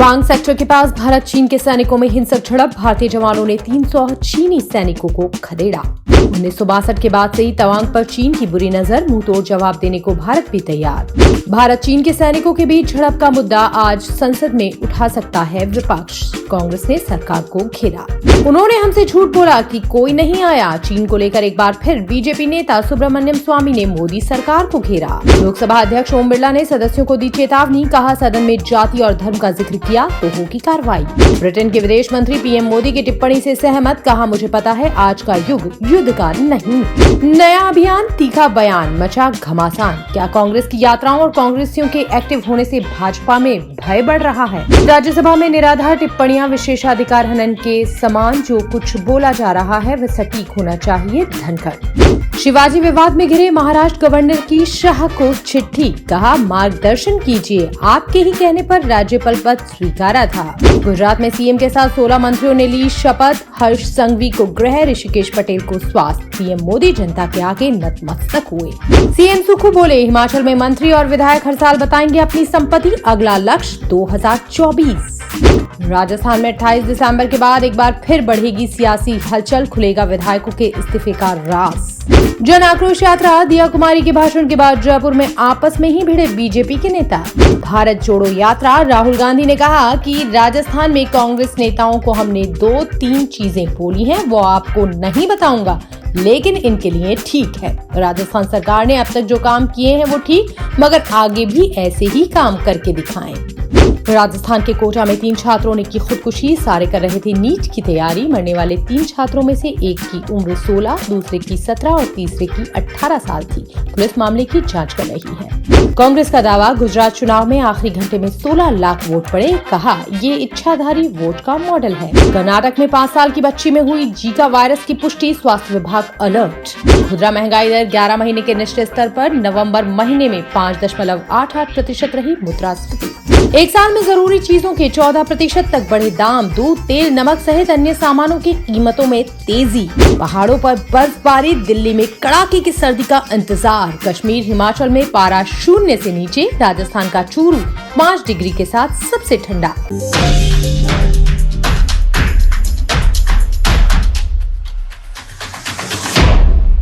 Tawang sector के पास भारत चीन के सैनिकों में हिंसक झड़प, भारतीय जवानों ने 300 चीनी सैनिकों को खदेड़ा। 1962 के बाद से ही तवांग पर चीन की बुरी नजर, मुंह तोड़ जवाब देने को भारत भी तैयार। भारत चीन के सैनिकों के बीच झड़प का मुद्दा आज संसद में उठा सकता है विपक्ष। कांग्रेस ने सरकार को घेरा। उन्होंने हमसे झूठ बोला कि कोई नहीं आया। चीन को लेकर एक बार फिर बीजेपी नेता सुब्रमण्यम स्वामी ने मोदी सरकार को घेरा। लोकसभा अध्यक्ष ओम बिरला ने सदस्यों को दी चेतावनी, कहा सदन में जाति और धर्म का जिक्र किया तो होगी कार्रवाई। ब्रिटेन के विदेश मंत्री पीएम मोदी की टिप्पणी से सहमत, कहा मुझे पता है आज का युग युद्ध का नहीं। नया अभियान, तीखा बयान, मचा घमासान। क्या कांग्रेस की यात्राओं और कांग्रेसियों के एक्टिव होने से भाजपा में भय बढ़ रहा है? राज्यसभा में निराधार टिप्पणियां विशेषाधिकार हनन के समान, जो कुछ बोला जा रहा है वह सटीक होना चाहिए। धनखड़। शिवाजी विवाद में घिरे महाराष्ट्र गवर्नर की शाह को चिट्ठी, कहा मार्गदर्शन कीजिए, आपके ही कहने पर राज्यपाल पद स्वीकारा था। गुजरात में सीएम के साथ 16 मंत्रियों ने ली शपथ, हर्ष संघवी को गृह, ऋषिकेश पटेल को स्वास्थ्य। पीएम मोदी जनता के आगे नतमस्तक हुए। सीएम सुखू बोले, हिमाचल में मंत्री और विधायक हर साल बताएंगे अपनी संपत्ति, अगला लक्ष्य 2024। राजस्थान में 28 दिसंबर के बाद एक बार फिर बढ़ेगी सियासी हलचल, खुलेगा विधायकों के इस्तीफे का राज। जन आक्रोश यात्रा, दिया कुमारी के भाषण के बाद जयपुर में आपस में ही भिड़े बीजेपी के नेता। भारत जोड़ो यात्रा, राहुल गांधी ने कहा कि राजस्थान में कांग्रेस नेताओं को हमने 2-3 चीजें बोली हैं, वो आपको नहीं बताऊंगा, लेकिन इनके लिए ठीक है। राजस्थान सरकार ने अब तक जो काम किए हैं वो ठीक, मगर आगे भी ऐसे ही काम करके दिखाएं। राजस्थान के कोटा में 3 छात्रों ने की खुदकुशी, सारे कर रहे थे नीट की तैयारी। मरने वाले 3 छात्रों में से एक की उम्र 16, दूसरे की 17 और तीसरे की 18 साल थी। पुलिस मामले की जांच कर रही है। कांग्रेस का दावा, गुजरात चुनाव में आखिरी घंटे में 16 लाख वोट पड़े, कहा ये इच्छाधारी वोट का मॉडल है। कर्नाटक में 5 साल की बच्ची में हुई जीका वायरस की पुष्टि, स्वास्थ्य विभाग अलर्ट। खुदरा महंगाई दर 11 महीने के निश्चित स्तर पर, नवंबर महीने में 5.88% रही मुद्रास्फीति। एक साल में जरूरी चीजों के 14% तक बढ़े दाम, दूध, तेल, नमक सहित अन्य सामानों की कीमतों में तेजी। पहाड़ों पर बर्फबारी, दिल्ली में कड़ाके की सर्दी का इंतजार। कश्मीर, हिमाचल में पारा 0 से नीचे, राजस्थान का चूरू 5 डिग्री के साथ सबसे ठंडा।